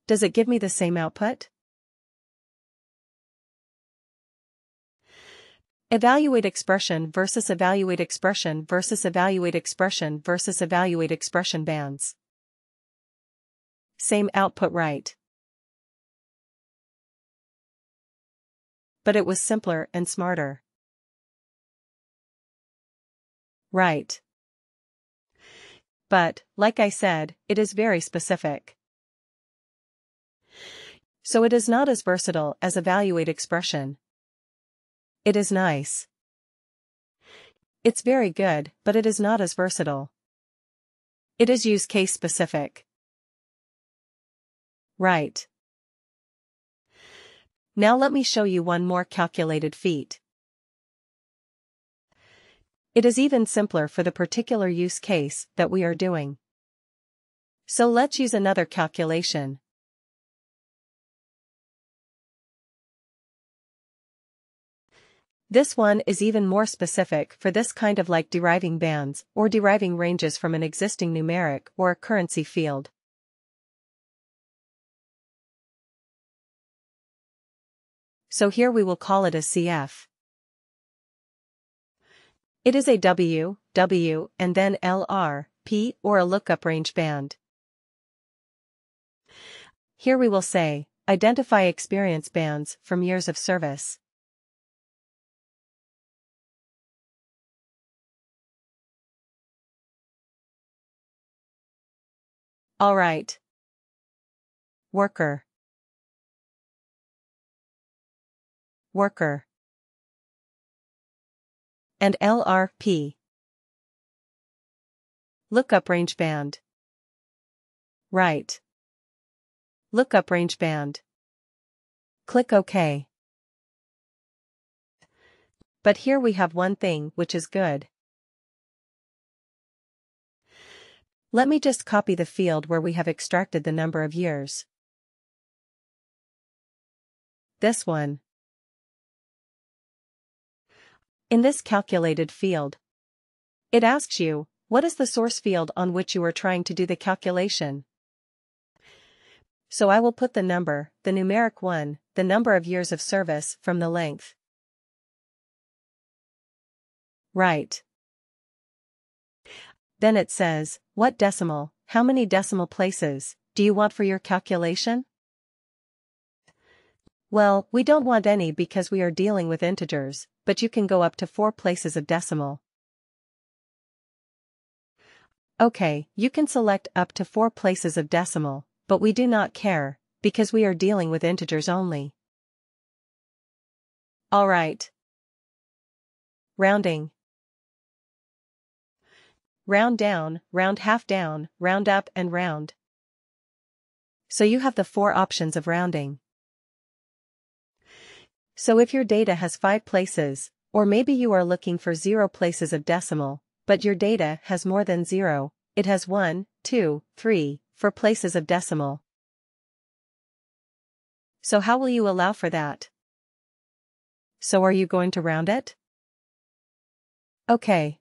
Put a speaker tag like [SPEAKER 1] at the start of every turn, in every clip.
[SPEAKER 1] Does it give me the same output? Evaluate expression versus evaluate expression versus evaluate expression versus evaluate expression bands. Same output, right? But it was simpler and smarter. Right. But, like I said, it is very specific. So it is not as versatile as evaluate expression. It is nice. It's very good, but it is not as versatile. It is use case specific. Right. Now let me show you one more calculated feat. It is even simpler for the particular use case that we are doing. So let's use another calculation. This one is even more specific for this kind of like deriving bands or deriving ranges from an existing numeric or a currency field. So here we will call it a CF. It is a W, W, and then LR, P or a lookup range band. Here we will say, identify experience bands from years of service. Alright. Worker. Worker. And LRP. Lookup range band. Right. Lookup range band. Click OK. But here we have one thing which is good. Let me just copy the field where we have extracted the number of years. This one. In this calculated field, it asks you, what is the source field on which you are trying to do the calculation? So I will put the number, the numeric 1, the number of years of service from the length. Right. Then it says, what decimal, how many decimal places, do you want for your calculation? Well, we don't want any because we are dealing with integers, but you can go up to 4 places of decimal. Okay, you can select up to 4 places of decimal, but we do not care, because we are dealing with integers only. Alright. Rounding. Round down, round half down, round up and round. So you have the 4 options of rounding. So if your data has 5 places, or maybe you are looking for 0 places of decimal, but your data has more than 0, it has 1, 2, 3, 4 places of decimal. So how will you allow for that? So are you going to round it? Okay.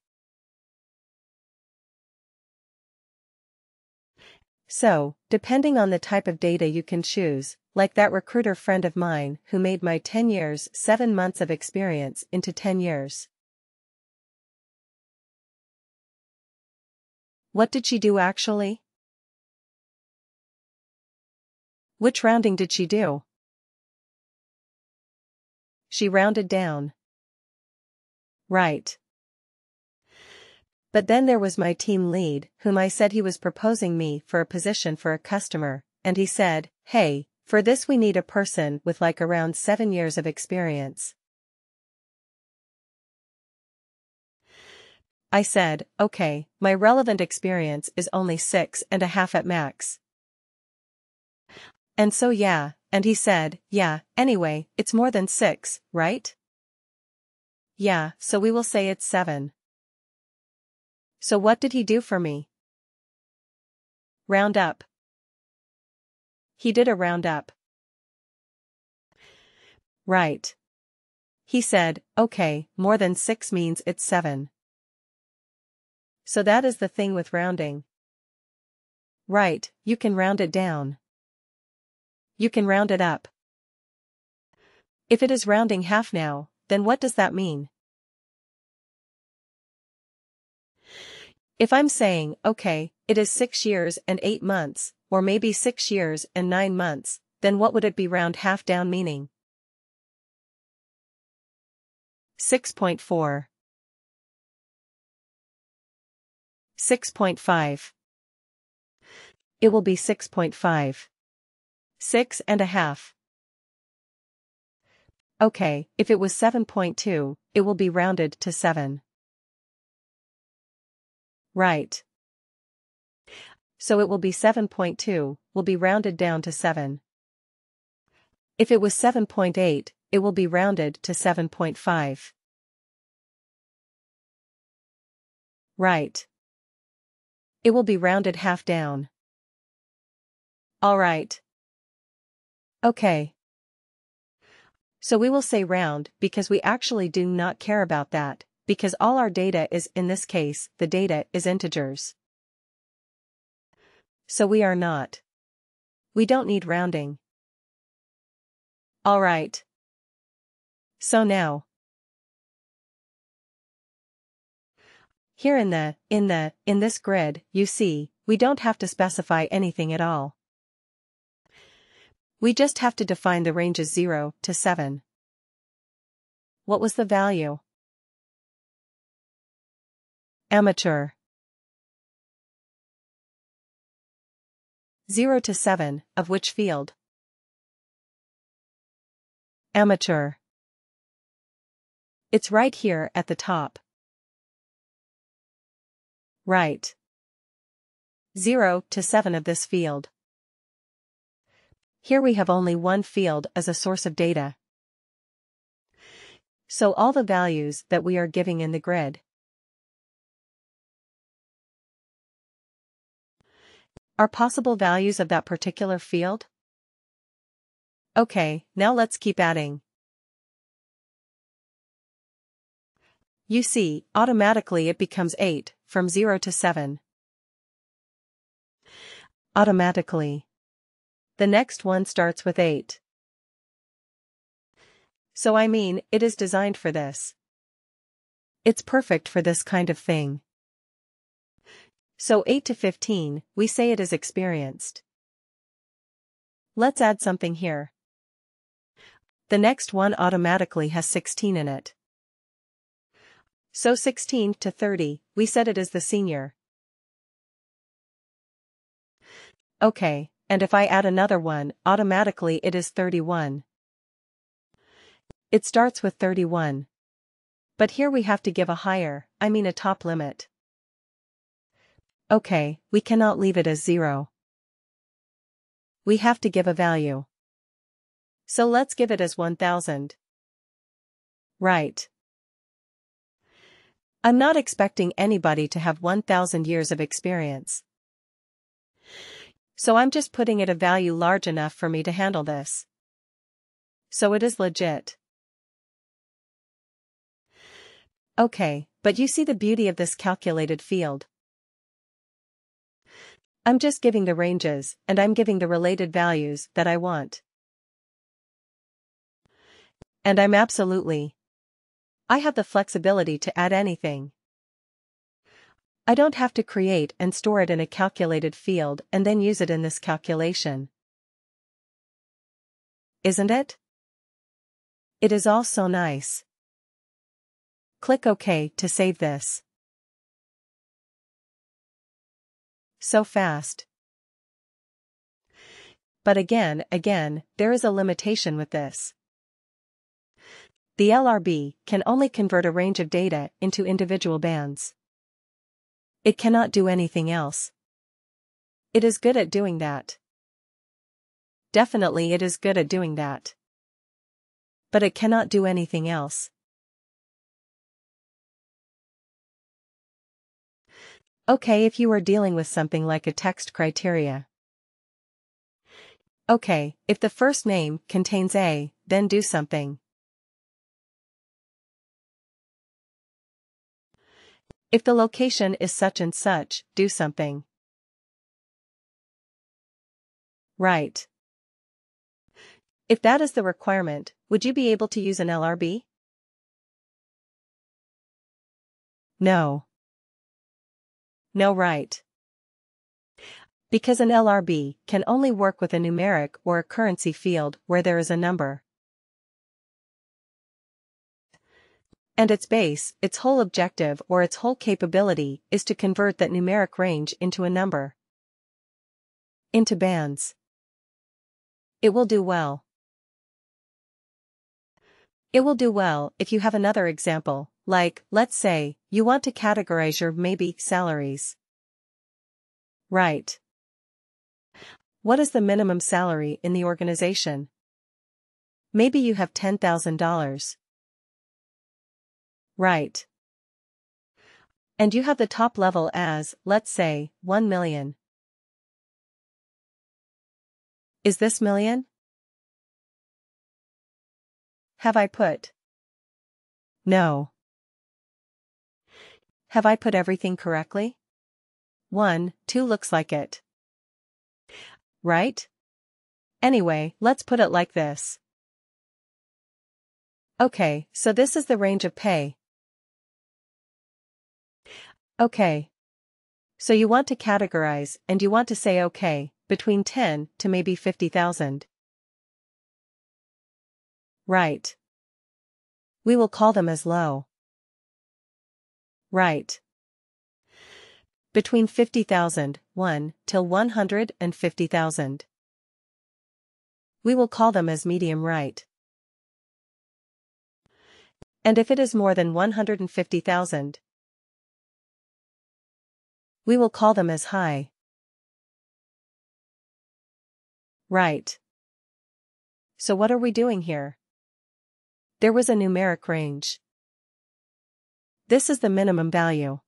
[SPEAKER 1] So, depending on the type of data you can choose, like that recruiter friend of mine who made my 10 years 7 months of experience into 10 years. What did she do actually? Which rounding did she do? She rounded down. Right. But then there was my team lead, whom I said he was proposing me for a position for a customer, and he said, hey, for this we need a person with like around 7 years of experience. I said, okay, my relevant experience is only 6.5 at max. And so yeah, and he said, yeah, anyway, it's more than 6, right? Yeah, so we will say it's 7. So what did he do for me? Round up. He did a round up. Right. He said, okay, more than 6 means it's 7. So that is the thing with rounding. Right, you can round it down. You can round it up. If it is rounding half now, then what does that mean? If I'm saying, okay, it is 6 years and 8 months, or maybe 6 years and 9 months, then what would it be round half down meaning? 6.4. 6.5. It will be 6.5. 6.5. Okay, if it was 7.2, it will be rounded to 7. Right. So it will be 7.2, will be rounded down to 7. If it was 7.8, it will be rounded to 7.5. Right. It will be rounded half down. All right. Okay. So we will say round because we actually do not care about that, because all our data is, in this case, the data is integers. So we are not. We don't need rounding. All right. So now, here in this grid, you see, we don't have to specify anything at all. We just have to define the ranges 0 to 7. What was the value? Amateur. 0 to 7, of which field? Amateur. It's right here at the top. Right. 0 to 7 of this field. Here we have only one field as a source of data. So all the values that we are giving in the grid are possible values of that particular field? Okay, now let's keep adding. You see, automatically it becomes 8, from 0 to 7. Automatically. The next one starts with 8. So I mean, it is designed for this. It's perfect for this kind of thing. So 8 to 15, we say it is experienced. Let's add something here. The next one automatically has 16 in it. So 16 to 30, we said it is the senior. Okay, and if I add another one, automatically it is 31. It starts with 31. But here we have to give a higher, a top limit. Okay, we cannot leave it as 0. We have to give a value. So let's give it as 1000. Right. I'm not expecting anybody to have 1000 years of experience. So I'm just putting it a value large enough for me to handle this. So it is legit. Okay, but you see the beauty of this calculated field. I'm just giving the ranges, and I'm giving the related values that I want. And I have the flexibility to add anything. I don't have to create and store it in a calculated field and then use it in this calculation. Isn't it? It is all so nice. Click OK to save this. So fast. But again, there is a limitation with this. The LRB can only convert a range of data into individual bands. It cannot do anything else. It is good at doing that. Definitely it is good at doing that. But it cannot do anything else. Okay, if you are dealing with something like a text criteria. Okay, if the first name contains a, then do something. If the location is such and such, do something. Right. If that is the requirement, would you be able to use an LRB? No. No, right. Because an LRB can only work with a numeric or a currency field where there is a number. And its base, its whole objective or its whole capability is to convert that numeric range into a number. Into bands. It will do well. It will do well if you have another example, like, let's say, you want to categorize your maybe salaries. Right. What is the minimum salary in the organization? Maybe you have $10,000. Right. And you have the top level as, let's say, 1 million. Is this million? Have I put? No. Have I put everything correctly? 1, 2 looks like it. Right? Anyway, let's put it like this. Okay, so this is the range of pay. Okay. So you want to categorize and you want to say okay, between 10 to maybe 50,000. Right. We will call them as low. Right. Between 50,000, 1, till 150,000. We will call them as medium, right. And if it is more than 150,000, we will call them as high. Right. So what are we doing here? There was a numeric range. This is the minimum value.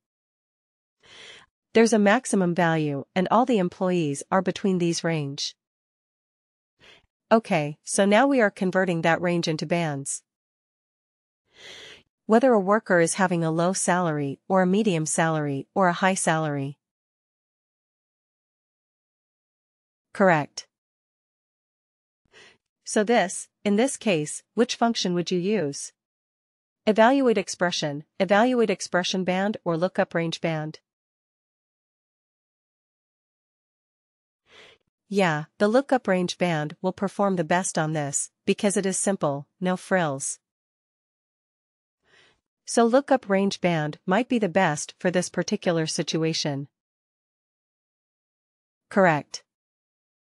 [SPEAKER 1] There's a maximum value and all the employees are between these range. Okay, so now we are converting that range into bands. Whether a worker is having a low salary or a medium salary or a high salary. Correct. So in this case, which function would you use? Evaluate expression band or lookup range band? Yeah, the lookup range band will perform the best on this, because it is simple, no frills. So lookup range band might be the best for this particular situation. Correct.